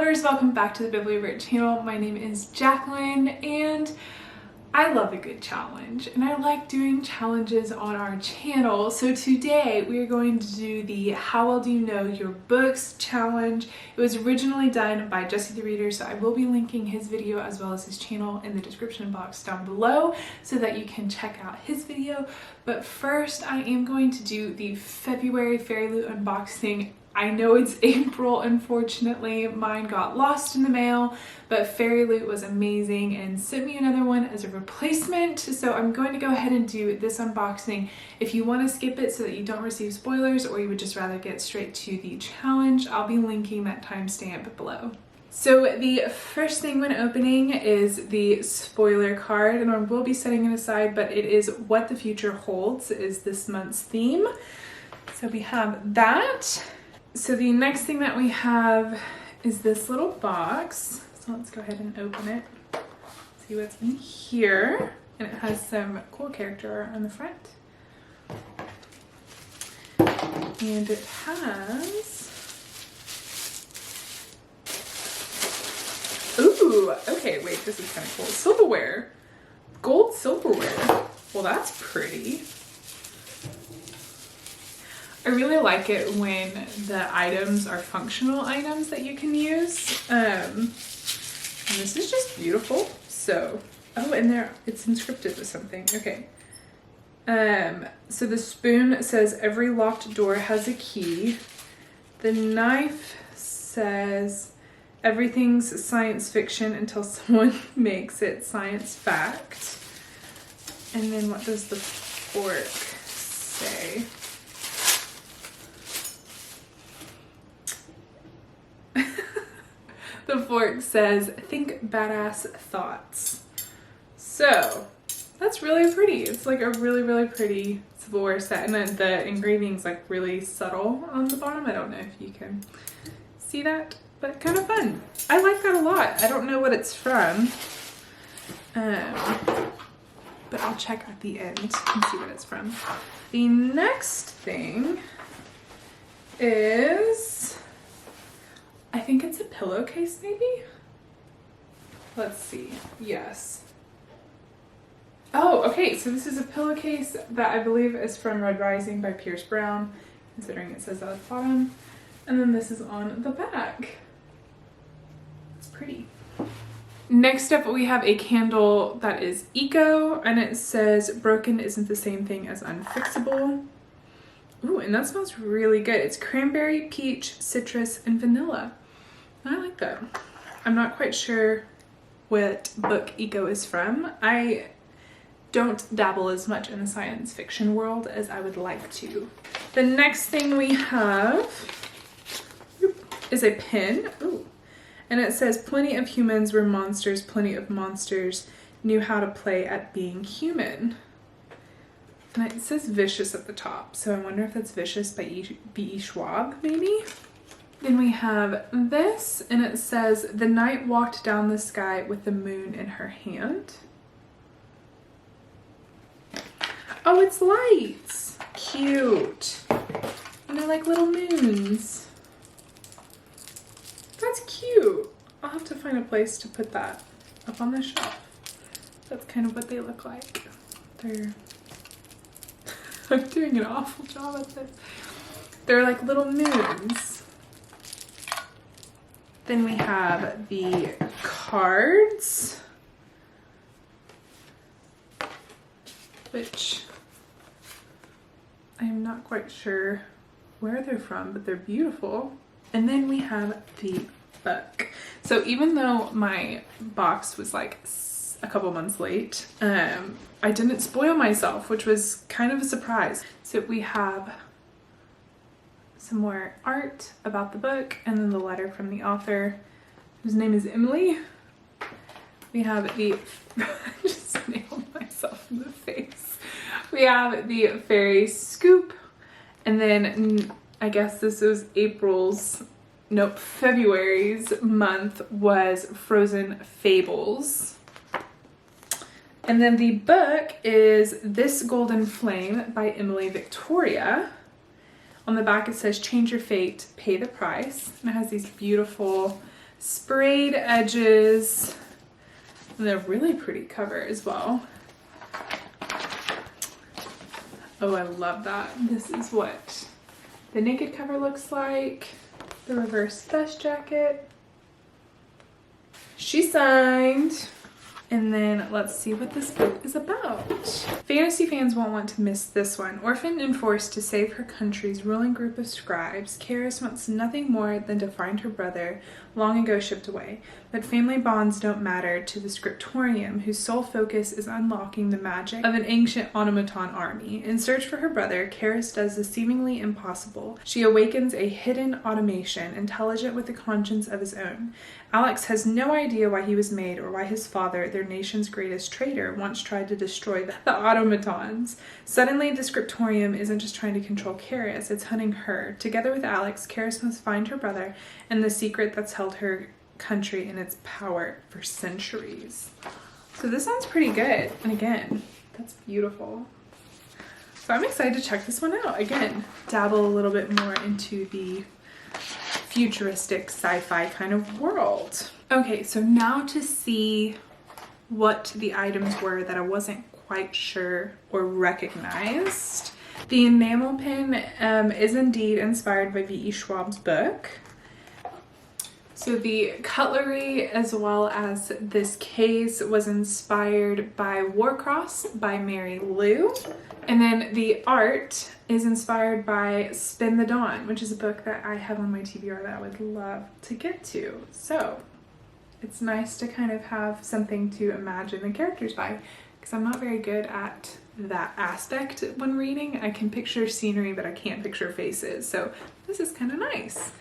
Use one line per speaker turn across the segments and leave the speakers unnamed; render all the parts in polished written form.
viewers, welcome back to the Bibliovert channel. My name is Jacqueline and I love a good challenge and I like doing challenges on our channel. So today we are going to do the How Well Do You Know Your Books challenge. It was originally done by Jesse the Reader, so I will be linking his video as well as his channel in the description box down below so that you can check out his video. But first I am going to do the February Fairyloot unboxing. I know it's April, unfortunately. Mine got lost in the mail, but Fairyloot was amazing and sent me another one as a replacement. So I'm going to go ahead and do this unboxing. If you want to skip it so that you don't receive spoilers, or you would just rather get straight to the challenge, I'll be linking that timestamp below. So the first thing when opening is the spoiler card, and I will be setting it aside, but it is What the Future Holds is this month's theme. So we have that. So the next thing that we have is this little box. So let's go ahead and open it, see what's in here. And it has some cool character art on the front. And it has, ooh, okay, wait, this is kind of cool. Silverware, gold silverware. Well, that's pretty. I really like it when the items are functional items that you can use. And this is just beautiful. So, oh, and there, it's inscripted with something. Okay. So the spoon says every locked door has a key. The knife says everything's science fiction until someone makes it science fact. And then what does the fork say? The fork says, think badass thoughts. So that's really pretty. It's like a really, really pretty silverware set. And then the engraving's like really subtle on the bottom. I don't know if you can see that, but kind of fun. I like that a lot. I don't know what it's from, but I'll check at the end and see what it's from. The next thing is, I think it's a pillowcase, maybe? Let's see. Yes. Oh, okay. So this is a pillowcase that I believe is from Red Rising by Pierce Brown, considering it says that at the bottom. And then this is on the back. It's pretty. Next up, we have a candle that is eco, and it says, broken isn't the same thing as unfixable. Ooh, and that smells really good. It's cranberry, peach, citrus, and vanilla. I like that. I'm not quite sure what book Eco is from. I don't dabble as much in the science fiction world as I would like to. The next thing we have is a pin. Ooh. And it says, plenty of humans were monsters, plenty of monsters knew how to play at being human. And it says Vicious at the top, so I wonder if that's Vicious by B.E. Schwab, maybe? Then we have this, and it says, the night walked down the sky with the moon in her hand. Oh, it's lights! Cute! And they're like little moons. That's cute! I'll have to find a place to put that up on the shelf. That's kind of what they look like. I'm doing an awful job at this. They're like little moons. Then we have the cards, which I'm not quite sure where they're from, but they're beautiful. And then we have the book. So even though my box was like a couple months late, I didn't spoil myself, which was kind of a surprise. So we have some more art about the book, and then the letter from the author, whose name is Emily. We have the, I just nailed myself in the face. We have the fairy scoop, and then I guess this was February's month was Frozen Fables. And then the book is This Golden Flame by Emily Victoria. On the back it says, change your fate, pay the price. And it has these beautiful sprayed edges, and they're really pretty cover as well. Oh, I love that. This is what the naked cover looks like. The reverse dust jacket. She signed. And then let's see what this book is about. Fantasy fans won't want to miss this one. Orphaned and forced to save her country's ruling group of scribes, Karis wants nothing more than to find her brother, long ago shipped away. But family bonds don't matter to the scriptorium, whose sole focus is unlocking the magic of an ancient automaton army. In search for her brother, Karis does the seemingly impossible. She awakens a hidden automation, intelligent with a conscience of his own. Alex has no idea why he was made or why his father, their nation's greatest traitor, once tried to destroy the automatons. Suddenly, the scriptorium isn't just trying to control Karis, it's hunting her. Together with Alex, Karis must find her brother and the secret that's held her country in its power for centuries. So this sounds pretty good. And again, that's beautiful. So I'm excited to check this one out. Again, dabble a little bit more into the futuristic sci-fi kind of world. Okay, so now to see what the items were that I wasn't quite sure or recognized. The enamel pin is indeed inspired by V.E. Schwab's book. So the cutlery as well as this case was inspired by Warcross by Mary Lou. And then the art is inspired by Spin the Dawn, which is a book that I have on my TBR that I would love to get to. So it's nice to kind of have something to imagine the characters by, because I'm not very good at that aspect when reading. I can picture scenery, but I can't picture faces. So this is kind of nice.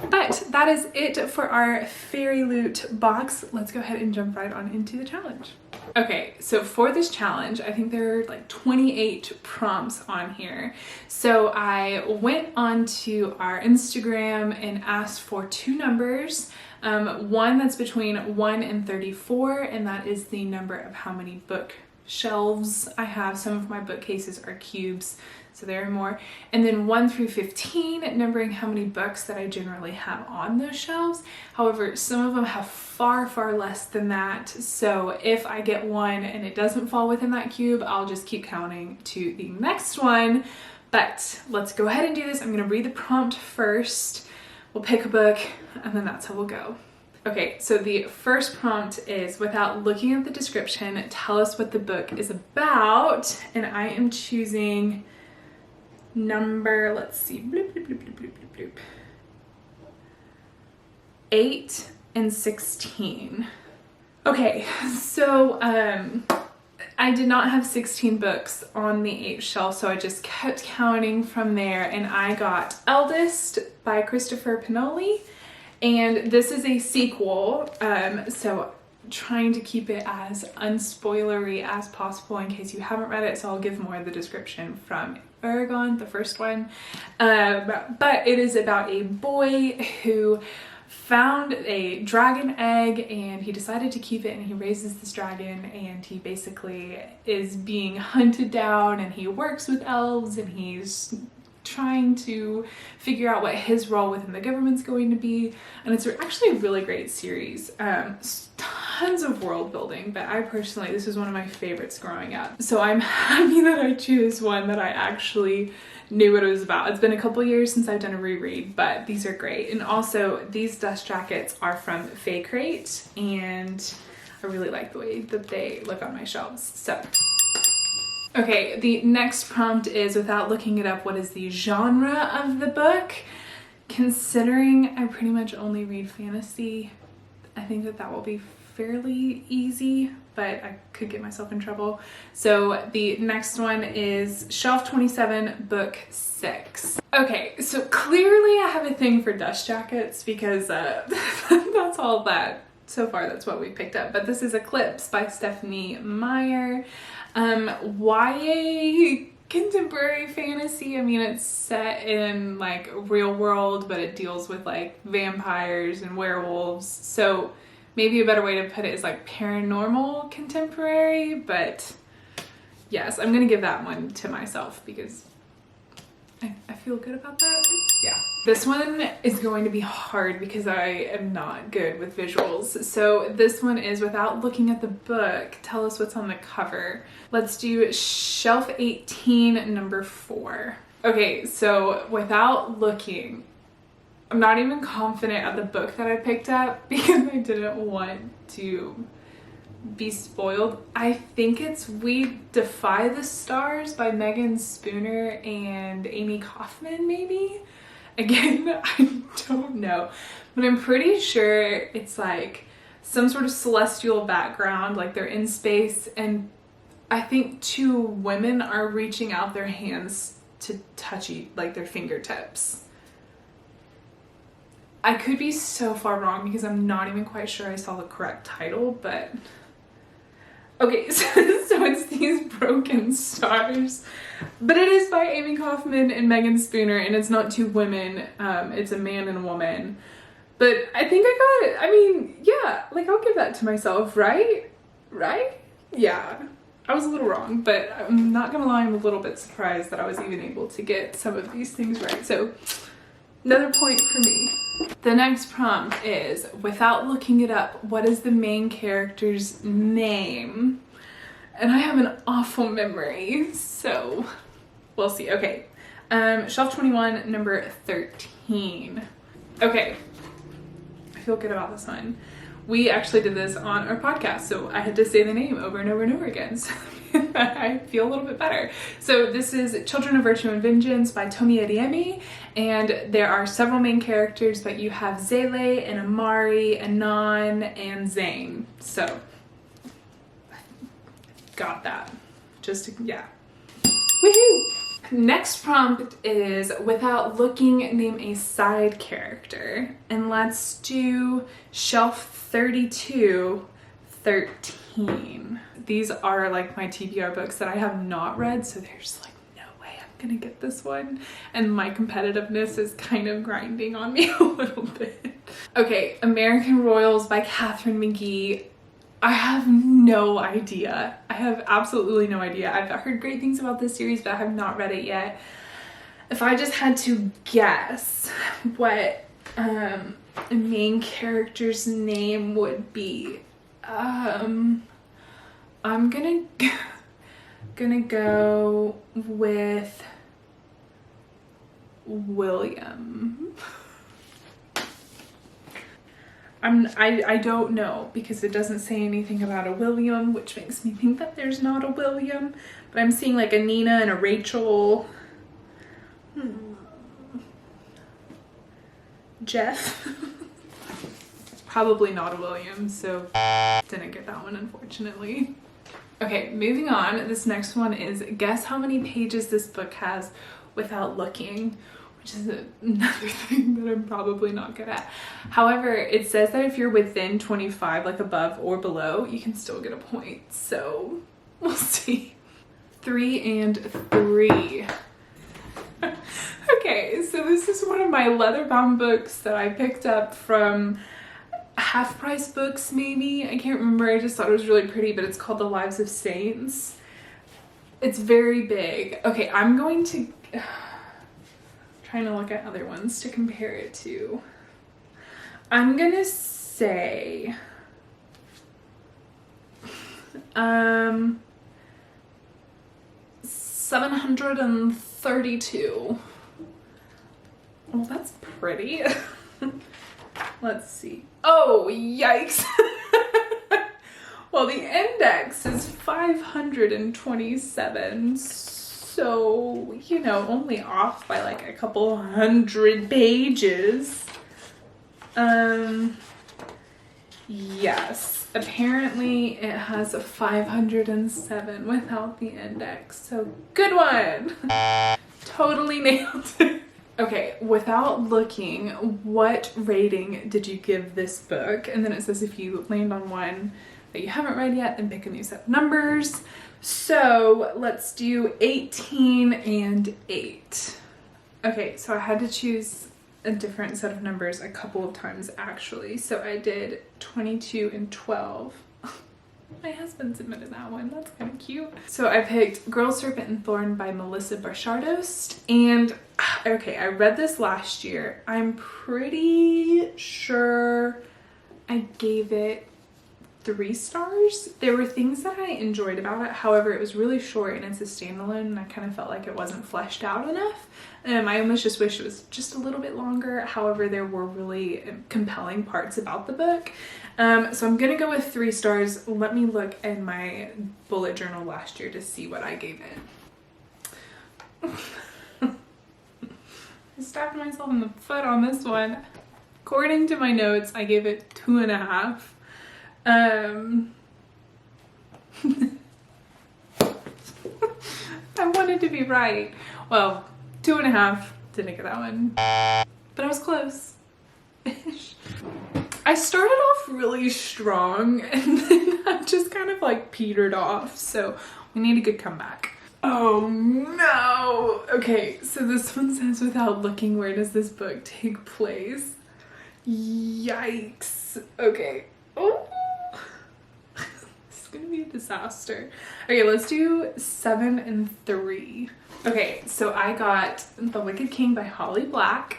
But that is it for our Fairyloot box. Let's go ahead and jump right on into the challenge. Okay, so for this challenge, I think there are like 28 prompts on here. So I went onto our Instagram and asked for 2 numbers. One that's between 1 and 34, and that is the number of how many bookshelves I have. Some of my bookcases are cubes, so there are more. And then 1 through 15, numbering how many books that I generally have on those shelves. However, some of them have far, far less than that. So if I get one and it doesn't fall within that cube, I'll just keep counting to the next one. But let's go ahead and do this. I'm gonna read the prompt first. We'll pick a book, and then that's how we'll go. Okay, so the first prompt is, without looking at the description, tell us what the book is about. And I am choosing number, let's see, bloop, bloop, bloop, bloop, bloop, bloop, bloop. 8 and 16. Okay, so I did not have 16 books on the 8th shelf, so I just kept counting from there, and I got Eldest by Christopher Pinoli, and this is a sequel, so trying to keep it as unspoilery as possible in case you haven't read it, so I'll give more of the description from Aragon, the first one, but it is about a boy who found a dragon egg and he decided to keep it, and he raises this dragon, and he basically is being hunted down, and he works with elves, and he's trying to figure out what his role within the government's going to be. And it's actually a really great series. Tons of world building, but I personally, this is one of my favorites growing up. So I'm happy that I choose one that I actually knew what it was about. It's been a couple years since I've done a reread, but these are great. And also these dust jackets are from Fay Crate, and I really like the way that they look on my shelves. So okay, the next prompt is, without looking it up, what is the genre of the book? Considering I pretty much only read fantasy, I think that will be fairly easy, but I could get myself in trouble. So the next one is Shelf 27, Book 6. Okay, so clearly I have a thing for dust jackets because that's all that, so far that's what we picked up. But this is Eclipse by Stephanie Meyer. YA contemporary fantasy. I mean, it's set in like real world, but it deals with like vampires and werewolves. So maybe a better way to put it is like paranormal contemporary, but yes, I'm gonna give that one to myself because I feel good about that. Yeah. This one is going to be hard because I am not good with visuals. So this one is without looking at the book, tell us what's on the cover. Let's do shelf 18, number 4. Okay, so without looking, I'm not even confident at the book that I picked up because I didn't want to be spoiled. I think it's We Defy the Stars by Megan Spooner and Amy Kaufman, maybe? Again, I don't know, but I'm pretty sure it's like some sort of celestial background, like they're in space, and I think 2 women are reaching out their hands to touch like their fingertips. I could be so far wrong because I'm not even quite sure I saw the correct title, but okay, so it's These Broken Stars, but it is by Amy Kaufman and Megan Spooner, and it's not 2 women, it's a man and a woman. But I think I got it. I mean, yeah, like I'll give that to myself, right? Right? Yeah. I was a little wrong, but I'm not gonna lie, I'm a little bit surprised that I was even able to get some of these things right. So another point for me. The next prompt is, without looking it up, what is the main character's name? And I have an awful memory, so we'll see. Okay, shelf 21, number 13. Okay, I feel good about this one. We actually did this on our podcast, so I had to say the name over and over and over again, so I feel a little bit better. So this is Children of Virtue and Vengeance by Tomi Adeyemi, and there are several main characters, but you have Zele and Amari, Anon, and Zane. So, got that. Yeah. Woohoo! Next prompt is, without looking, name a side character. And let's do shelf 32, 13. These are like my TBR books that I have not read, so there's like no way I'm gonna get this one. And my competitiveness is kind of grinding on me a little bit. Okay, American Royals by Catherine McGee. I have no idea. I have absolutely no idea. I've heard great things about this series, but I have not read it yet. If I just had to guess what a main character's name would be, I'm gonna go with William. I don't know because it doesn't say anything about a William, which makes me think that there's not a William, but I'm seeing like a Nina and a Rachel. Jeff. Probably not a William, so didn't get that one, unfortunately. Okay, moving on. This next one is, guess how many pages this book has without looking, which is another thing that I'm probably not good at. However, it says that if you're within 25, like above or below, you can still get a point. So we'll see. 3 and 3. Okay, so this is one of my leather-bound books that I picked up from Half Price Books, maybe. I can't remember. I just thought it was really pretty, but it's called The Lives of Saints. It's very big. Okay, I'm going to... trying to look at other ones to compare it to. I'm gonna say 732. Well, that's pretty. Let's see. Oh, yikes. Well, the index is 527. So, you know, only off by like a couple hundred pages. Yes, apparently it has a 507 without the index. So, good one. Totally nailed it. Okay, without looking, what rating did you give this book? And then it says if you land on one that you haven't read yet, then pick a new set of numbers. So let's do 18 and 8. Okay, so I had to choose a different set of numbers a couple of times actually. So I did 22 and 12. My husband submitted that one. That's kind of cute. So I picked Girl, Serpent, and Thorn by Melissa Barchardos. And Okay, I read this last year. I'm pretty sure I gave it 3 stars. There were things that I enjoyed about it. However, it was really short and it's a standalone and I kind of felt like it wasn't fleshed out enough. I almost just wish it was just a little bit longer. However, there were really compelling parts about the book. So I'm gonna go with 3 stars. Let me look in my bullet journal last year to see what I gave it. I stabbed myself in the foot on this one. According to my notes, I gave it 2.5. I wanted to be right. Well, 2.5. Didn't get that one. But I was close. I started off really strong and then I just kind of like petered off. So we need a good comeback. Oh no! Okay, so this one says, without looking, where does this book take place? Yikes. Okay. Oh! This is gonna be a disaster. Okay, let's do 7 and 3. Okay, so I got The Wicked King by Holly Black.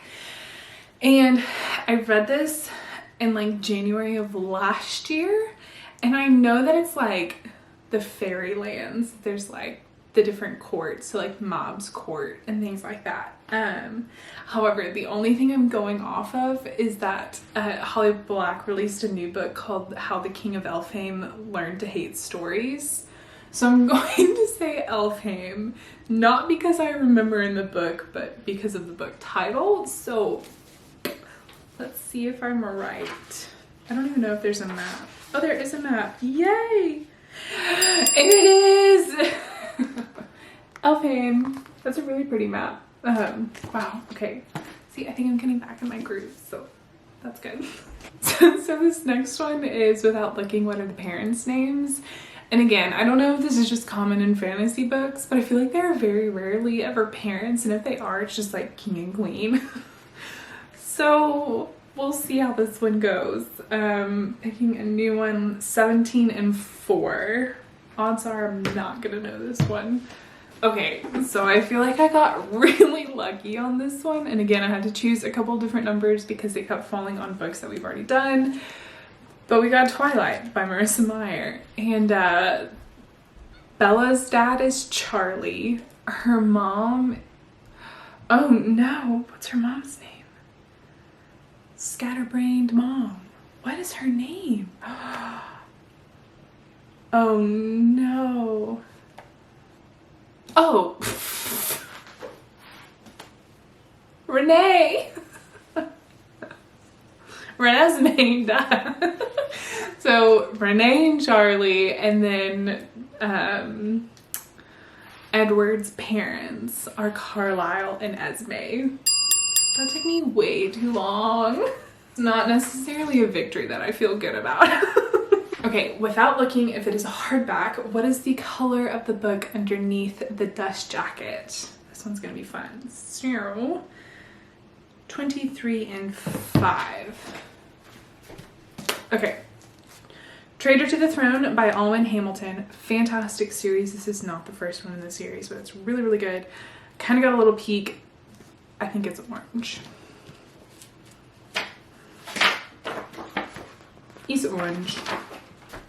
And I read this in like January of last year. And I know that it's like the fairylands. There's like the different courts, so like Mob's Court and things like that. However, the only thing I'm going off of is that Holly Black released a new book called How the King of Elfhame Learned to Hate Stories. So I'm going to say Elfhame, not because I remember in the book, but because of the book title. So let's see if I'm right. I don't even know if there's a map. Oh, there is a map. Yay! And it is! Elfhame. That's a really pretty map. Wow, okay. See, I think I'm getting back in my groove, so that's good. So this next one is Without Looking, What Are the Parents' Names? And again, I don't know if this is just common in fantasy books, but I feel like there are very rarely ever parents, and if they are, it's just like king and queen. So we'll see how this one goes. Picking a new one, 17 and 4. Odds are I'm not gonna know this one. Okay, so I feel like I got really lucky on this one. And again, I had to choose a couple different numbers because they kept falling on books that we've already done. But we got Twilight by Marissa Meyer. And Bella's dad is Charlie. Her mom, oh no, what's her mom's name? Scatterbrained mom. What is her name? Oh no. Oh. Renee. Renesmee. So Renee and Charlie, and then Edward's parents are Carlisle and Esme. That took me way too long. It's not necessarily a victory that I feel good about. Okay, Without Looking, if it is a hardback, what is the color of the book underneath the dust jacket? This one's gonna be fun. So, 23 and 5. Okay. Traitor to the Throne by Alwyn Hamilton. Fantastic series. This is not the first one in the series, but it's really, really good. Kind of got a little peek. I think it's orange. It's orange.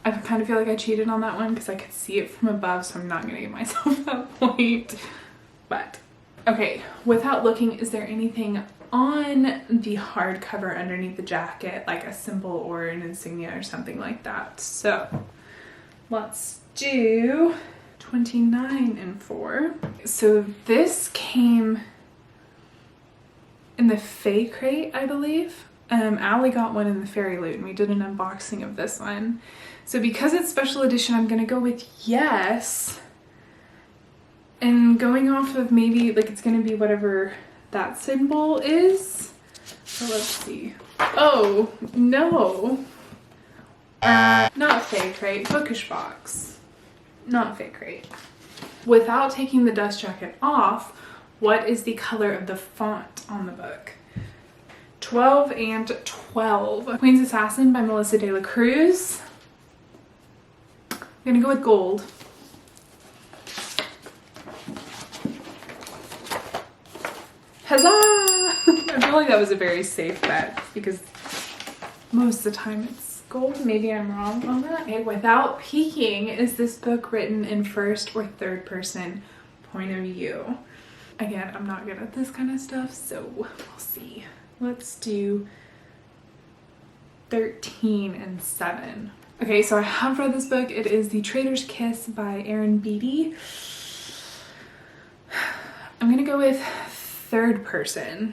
I kind of feel like I cheated on that one because I could see it from above, so I'm not going to give myself that point. But, okay, Without Looking, is there anything on the hardcover underneath the jacket, like a symbol or an insignia or something like that? So, let's do 29 and 4. So this came in the Fae crate, I believe. Allie got one in the Fairyloot, and we did an unboxing of this one. So because it's special edition, I'm gonna go with yes. And going off of maybe, like, it's gonna be whatever that symbol is. So let's see. Oh, no. Not Fae crate, bookish box. Not Fae crate. Without taking the dust jacket off, what is the color of the font on the book? 12 and 12. Queen's Assassin by Melissa de la Cruz. I'm gonna go with gold. Huzzah! I feel like that was a very safe bet because most of the time it's gold. Maybe I'm wrong on that. Okay, Without Peeking, is this book written in first or third person point of view? Again, I'm not good at this kind of stuff, so we'll see. Let's do 13 and 7. Okay, so I have read this book. It is The Traitor's Kiss by Erin Beatty. I'm gonna go with third person.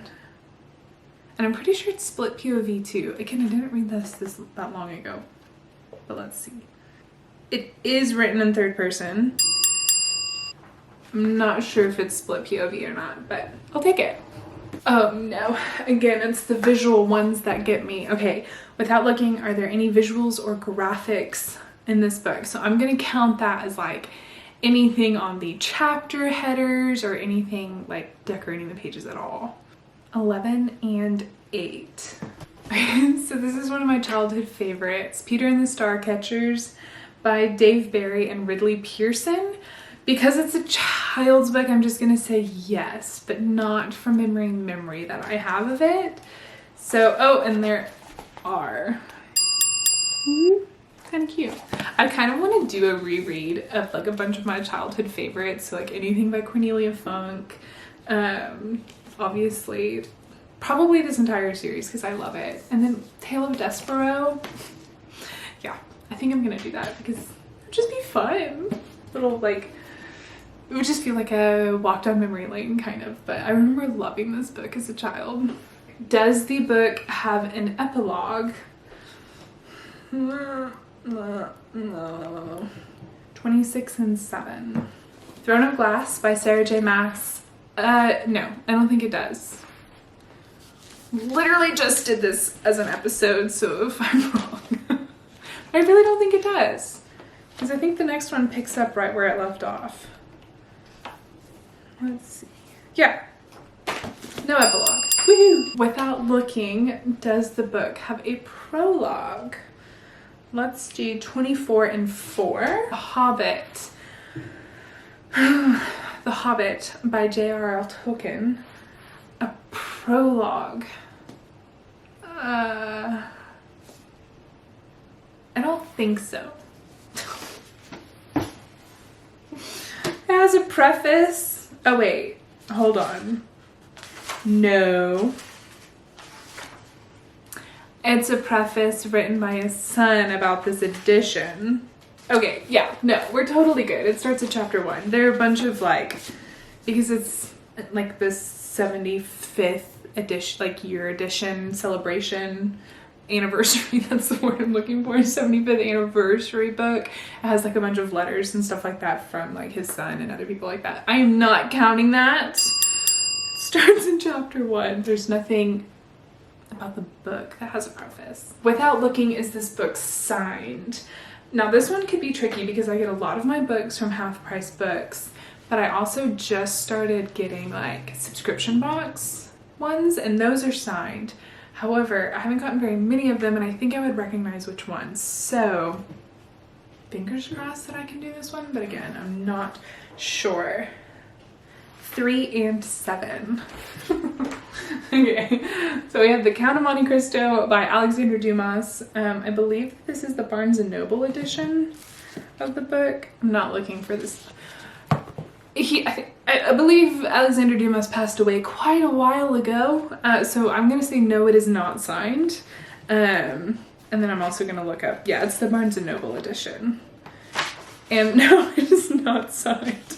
And I'm pretty sure it's split POV too. Again, I didn't read this that long ago, but let's see. It is written in third person. I'm not sure if it's split POV or not, but I'll take it. Oh no, again, it's the visual ones that get me. Okay, without looking, are there any visuals or graphics in this book? So I'm gonna count that as like anything on the chapter headers or anything like decorating the pages at all. 11 and 8. So this is one of my childhood favorites, Peter and the Starcatchers by Dave Barry and Ridley Pearson. Because it's a child's book, I'm just gonna say yes, but not from memory that I have of it. So, oh, and there are. Kind of cute. I kind of want to do a reread of like a bunch of my childhood favorites, so like anything by Cornelia Funk. Obviously, probably this entire series because I love it. And then Tale of Despero. Yeah, I think I'm gonna do that because it would just be fun. Little like, it would just feel like a walk down memory lane kind of, but I remember loving this book as a child. Does the book have an epilogue? No. 26 and 7. Throne of Glass by Sarah J. Maas. No, I don't think it does. Literally just did this as an episode, so if I'm wrong, I really don't think it does. Because I think the next one picks up right where it left off. Let's see. Yeah. No epilogue. Woohoo! Without Looking, does the book have a prologue? Let's do 24 and 4. The Hobbit. The Hobbit by J.R.R. Tolkien. A prologue. I don't think so. It has a preface. Oh wait, hold on. No. It's a preface written by his son about this edition. Okay, yeah, no, we're totally good. It starts at chapter 1. There are a bunch of like, because it's like this 75th edition, like year edition celebration anniversary, that's the word I'm looking for, 75th anniversary book. It has like a bunch of letters and stuff like that from like his son and other people like that. I am not counting that. It starts in chapter 1. There's nothing about the book that has a preface. Without Looking, is this book signed? Now this one could be tricky because I get a lot of my books from Half Price Books, but I also just started getting like subscription box ones, and those are signed. However, I haven't gotten very many of them, and I think I would recognize which ones. So fingers crossed that I can do this one, but again, I'm not sure. 3 and 7. Okay, so we have The Count of Monte Cristo by Alexander Dumas. I believe this is the Barnes & Noble edition of the book. I'm not looking for this. I believe Alexander Dumas passed away quite a while ago, so I'm going to say no, it is not signed. And then I'm also going to look up, yeah, it's the Barnes & Noble edition. And no, it is not signed.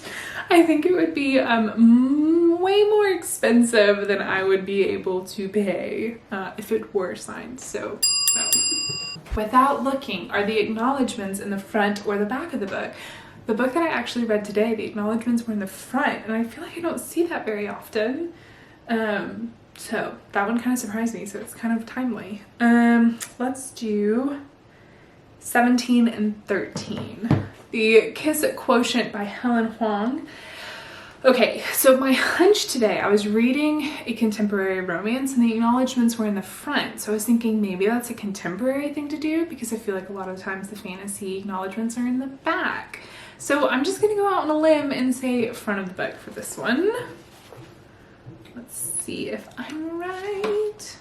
I think it would be way more expensive than I would be able to pay if it were signed, so no. Without Looking, are the acknowledgements in the front or the back of the book? The book that I actually read today, the acknowledgements were in the front, and I feel like I don't see that very often. So that one kind of surprised me, so it's kind of timely. Let's do 17 and 13. The Kiss Quotient by Helen Huang. Okay, so my hunch today, I was reading a contemporary romance and the acknowledgements were in the front. So I was thinking maybe that's a contemporary thing to do because I feel like a lot of times the fantasy acknowledgements are in the back. So I'm just gonna go out on a limb and say front of the book for this one. Let's see if I'm right.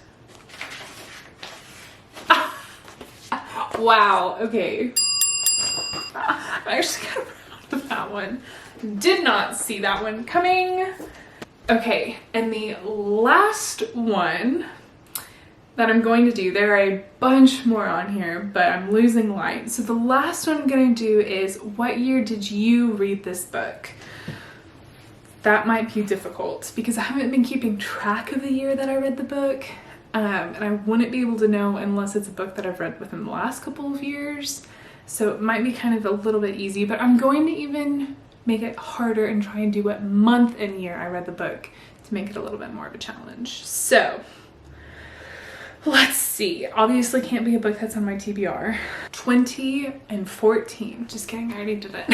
Wow, okay. I'm actually kind of proud of that one. Did not see that one coming. Okay, and the last one that I'm going to do, there are a bunch more on here, but I'm losing light. So the last one I'm going to do is, what year did you read this book? That might be difficult because I haven't been keeping track of the year that I read the book. And I wouldn't be able to know unless it's a book that I've read within the last couple of years. So it might be kind of a little bit easy, but I'm going to even make it harder and try and do what month and year I read the book to make it a little bit more of a challenge. So let's see. Obviously can't be a book that's on my TBR. 20 and 14. Just kidding, I already did it.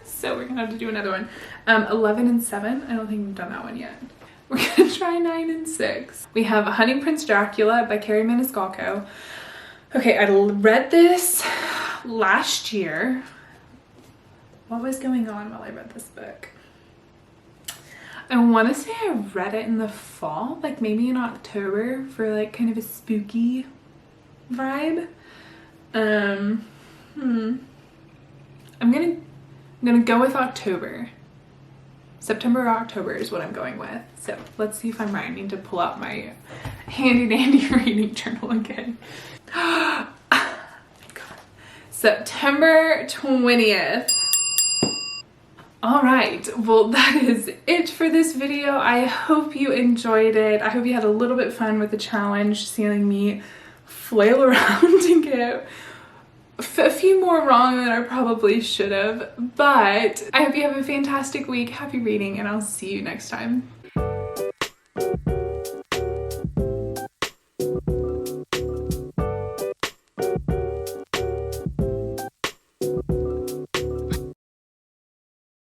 So we're gonna have to do another one. 11 and 7. I don't think we've done that one yet. We're gonna try 9 and 6. We have Hunting Prince Dracula by Carrie Maniscalco. Okay, I read this last year. What was going on while I read this book? I want to say I read it in the fall, like maybe in October, for like kind of a spooky vibe. I'm gonna go with October. September or October is what I'm going with. So let's see if I'm right. I need to pull out my handy dandy reading journal again. September 20th. All right, well, that is it for this video. I hope you enjoyed it. I hope you had a little bit fun with the challenge, seeing me flail around and get a few more wrong than I probably should have. But I hope you have a fantastic week. Happy reading, and I'll see you next time.